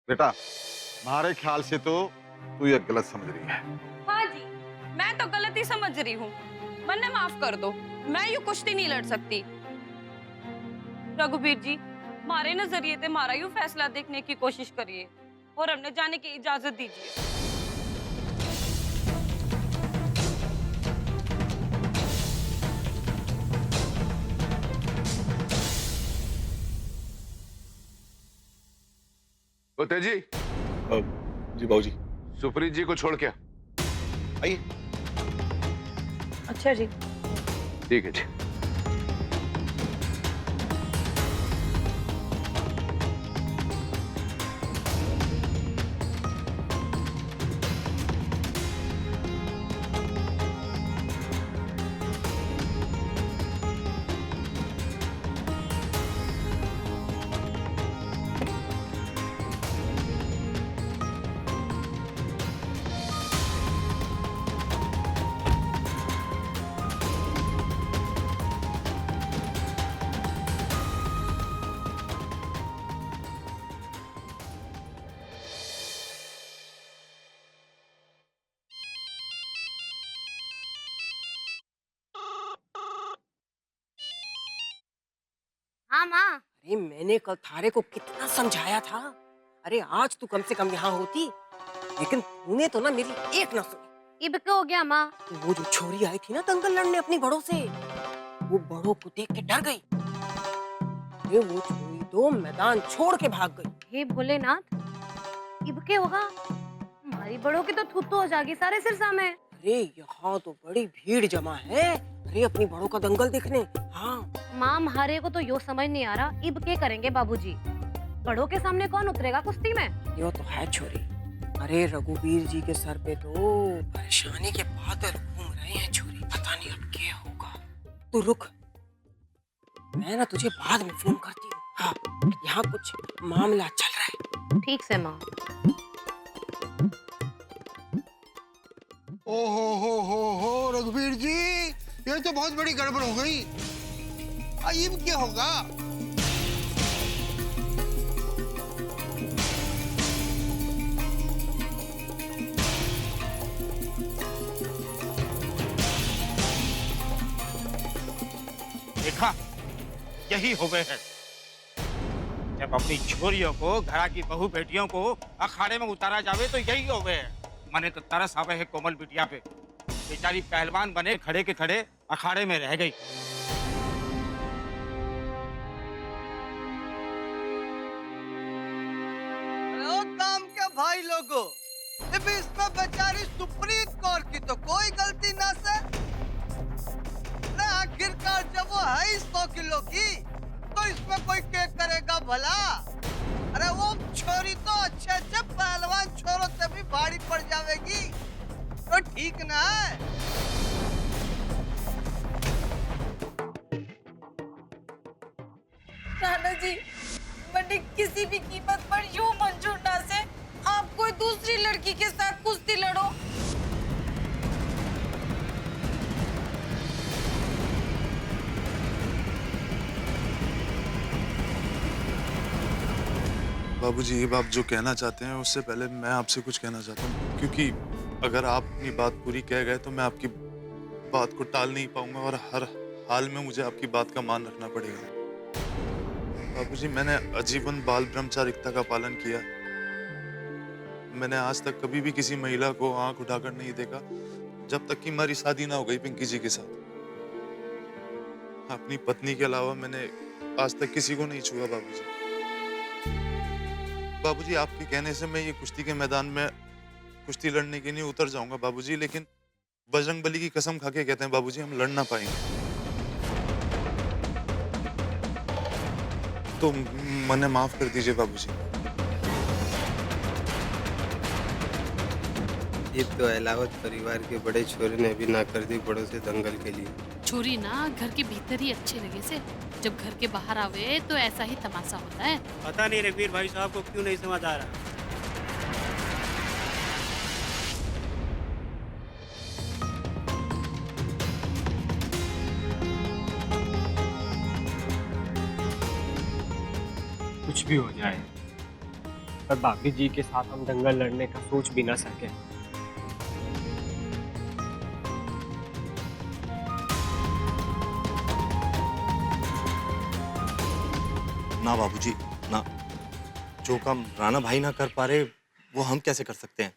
बेटा, हमारे ख्याल से तो तू ये गलत समझ रही है। हाँ जी, मैं तो गलत ही समझ रही हूँ। वरना माफ कर दो, मैं यूँ कुश्ती नहीं लड़ सकती। रघुवीर जी, हमारे नजरिए से हमारा यूँ फैसला देखने की कोशिश करिए और हमने जाने की इजाजत दीजिए। ओ तेजी, जी बाबूजी। सुप्रीत जी को छोड़ के आ। आइए। अच्छा जी। ठीक है जी। हाँ माँ। अरे मैंने कल थारे को कितना समझाया था। अरे आज तू कम से कम यहाँ होती, लेकिन तूने तो ना मेरी एक ना सुनी। इब क्या हो गया माँ? वो जो छोरी आई थी ना दंगल लड़ने अपनी बड़ों से, वो बड़ों को देख के डर गई। अरे वो छोरी तो मैदान छोड़ के भाग गई। हे भोलेनाथ, इब क्या होगा? हमारी बड़ों की तो थुत्तो हो जाएगी सारे सिरसा में। अरे यहाँ तो बड़ी भीड़ जमा है, अरे अपनी बड़ों का दंगल देखने। हाँ माँ, हमारे को तो यो समझ नहीं आ रहा, इब क्या करेंगे बाबूजी? बड़ों के सामने कौन उतरेगा कुश्ती में? यो तो है छोरी। अरे रघुवीर जी के सर पे तो परेशानी के बादल घूम रहे हैं छोरी, पता नहीं अब क्या होगा। तू रुक, मैं ना तुझे बाद में फोन करती हूँ। हाँ, यहाँ कुछ मामला चल रहा है। ठीक से माँ। हो रघुवीर जी, ये तो बहुत बड़ी गड़बड़ हो गई। अब क्या होगा? देखा, यही हो गए हैं। जब अपनी छोरियों को, घरा की बहू बेटियों को अखाड़े में उतारा जावे तो यही हो गए हैं। मने तो तरस आवे है कोमल बिटिया पे, बेचारी पहलवान बने खड़े के खड़े अखाड़े में रह गई। काम के भाई लोगों, अब इसमें बेचारी सुप्रीत कौर की तो कोई गलती ना से। आखिरकार जब वो है 100 किलो की, तो इसमें कोई केक करेगा भला? अरे वो छोरी तो अच्छे अच्छे पहलवान छोरों से भी भारी पड़ जाएगी, तो ठीक ना है? नाना जी, मैंने किसी भी कीमत पर यूं मंजूर ना से आप कोई दूसरी लड़की के साथ कुश्ती लड़ो। बाबूजी, अब आप जो कहना चाहते हैं उससे पहले मैं आपसे कुछ कहना चाहता हूँ, क्योंकि अगर आप अपनी बात पूरी कह गए तो मैं आपकी बात को टाल नहीं पाऊंगा और हर हाल में मुझे आपकी बात का मान रखना पड़ेगा। बाबूजी, मैंने आजीवन बाल ब्रह्मचारिता का पालन किया। मैंने आज तक कभी भी किसी महिला को आंख उठाकर नहीं देखा जब तक कि हमारी शादी ना हो गई पिंकी जी के साथ। अपनी पत्नी के अलावा मैंने आज तक किसी को नहीं छुआ। बाबूजी, आपके कहने से मैं ये कुश्ती के मैदान में कुश्ती लड़ने के लिए उतर जाऊंगा बाबूजी, लेकिन बजरंगबली की कसम खा के कहते हैं बाबूजी, हम लड़ ना पाएंगे। तो मने माफ कर दीजिए बाबूजी। ये तो अहलावत परिवार के बड़े छोरे ने भी ना कर दी बड़ों से दंगल के लिए। छोरी ना घर के भीतर ही अच्छे लगे से, जब घर के बाहर आवे तो ऐसा ही तमाशा होता है। पता नहीं रघुवीर भाई साहब को क्यों नहीं समझ आ रहा। कुछ भी हो जाए, पर भाभी जी के साथ हम दंगल लड़ने का सोच भी ना सके। ना बाबूजी ना, जो काम राणा भाई ना कर पा रहे वो हम कैसे कर सकते हैं?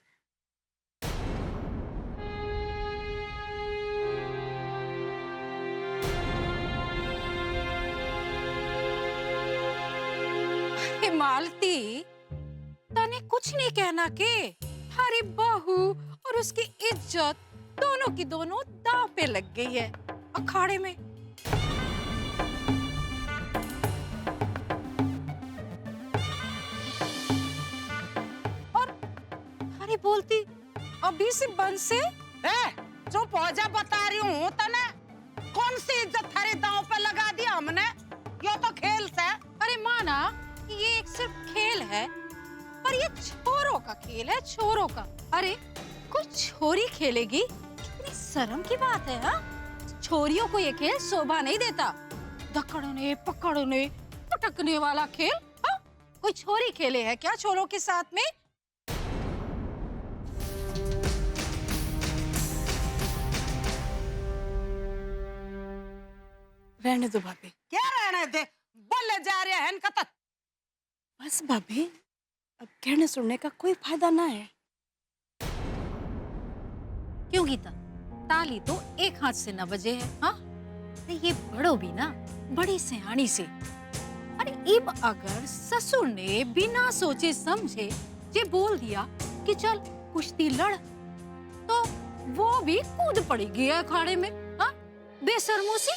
मालती, तने कुछ नहीं कहना के हमारी बहू और उसकी इज्जत दोनों की दोनों दांव पे लग गई है अखाड़े में। और हरी बोलती अभी से बंद से जो पौजा बता रही हूँ तना, कौन सी इज्जत थारे दांव पे लगा दिया हमने? यो तो खेल से। अरे माना ये एक सिर्फ खेल है, पर ये छोरों का खेल है, छोरों का। अरे कोई छोरी खेलेगी, कितनी शर्म की बात है। हाँ, छोरियों को ये खेल शोभा नहीं देता। धक्कड़ने पकड़ने पटकने वाला खेल हाँ? कोई छोरी खेले है क्या छोरों के साथ में? रहने दो भाभी। क्या रहने दे, बोले जा रहे हैं कतक। बस भाभी, अब कहने सुनने का कोई फायदा ना है। क्यों गीता, ताली तो एक हाथ से न बजे है। हाँ, ये बड़ो भी ना बड़ी सियाणी से। अरे इब अगर ससुर ने बिना सोचे समझे ये बोल दिया कि चल कुश्ती लड़, तो वो भी कूद पड़ेगी अखाड़े में। हाँ, बेशर्मों सी।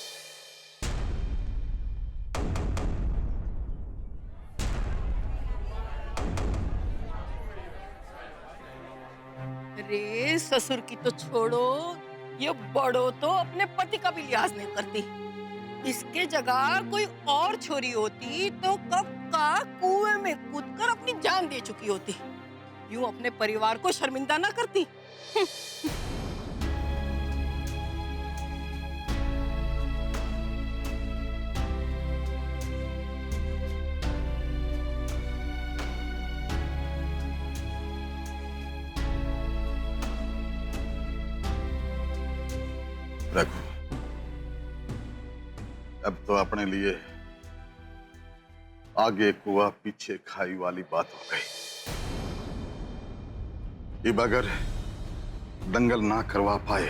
अरे ससुर की तो छोड़ो, ये बड़ो तो अपने पति का भी लिहाज नहीं करती। इसके जगह कोई और छोरी होती तो कब का कुएं में कूदकर अपनी जान दे चुकी होती। यूं अपने परिवार को शर्मिंदा ना करती। रघु, अब तो अपने लिए आगे कुआ पीछे खाई वाली बात हो गई। अब अगर दंगल ना करवा पाए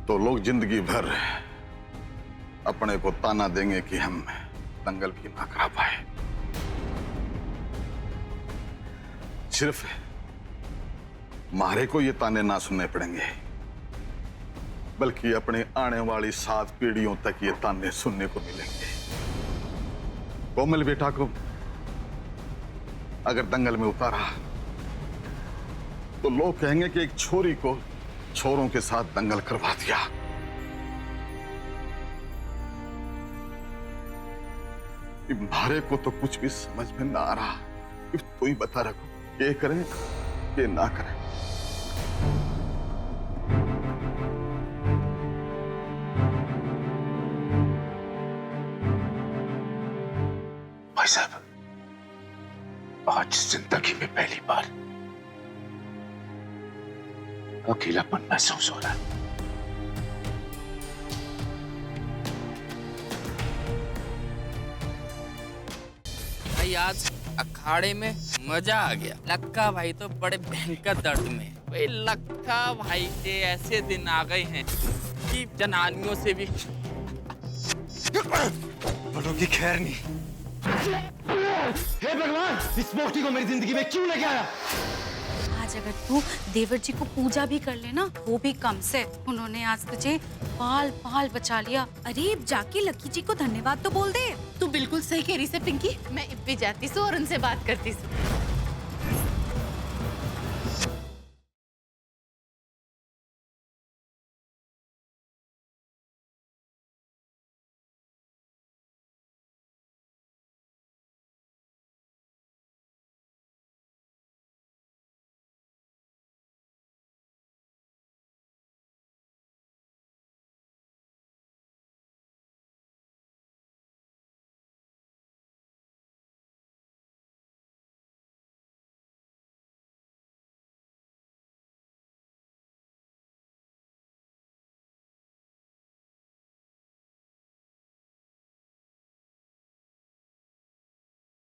तो लोग जिंदगी भर अपने को ताना देंगे कि हम दंगल भी ना करा पाए। सिर्फ मारे को ये ताने ना सुनने पड़ेंगे, बल्कि अपने आने वाली 7 पीढ़ियों तक ये ताने सुनने को मिलेंगे। कोमल बेटा को अगर दंगल में उतारा तो लोग कहेंगे कि एक छोरी को छोरों के साथ दंगल करवा दिया। मारे को तो कुछ भी समझ में ना आ रहा। तू ही बता रखो, ये करें ये ना करें। भाई साहब, आज जिंदगी में पहली बार अकेलापन महसूस हो रहा है। भाई आज अखाड़े में मजा आ गया। लक्का भाई तो बड़े भयंकर दर्द में। भाई लक्का भाई के ऐसे दिन आ गए हैं कि जनानियों से भी बड़ों की खैर नहीं। हे भगवान, इस मोटी को मेरी जिंदगी में क्यों लेके आया? आज अगर तू देवर जी को पूजा भी कर लेना वो भी कम से। उन्होंने आज तुझे पाल पाल बचा लिया। अरे जाके लकी जी को धन्यवाद तो बोल दे। तू बिल्कुल सही कह रही से पिंकी। मैं इब भी जाती सू और उनसे बात करती सू।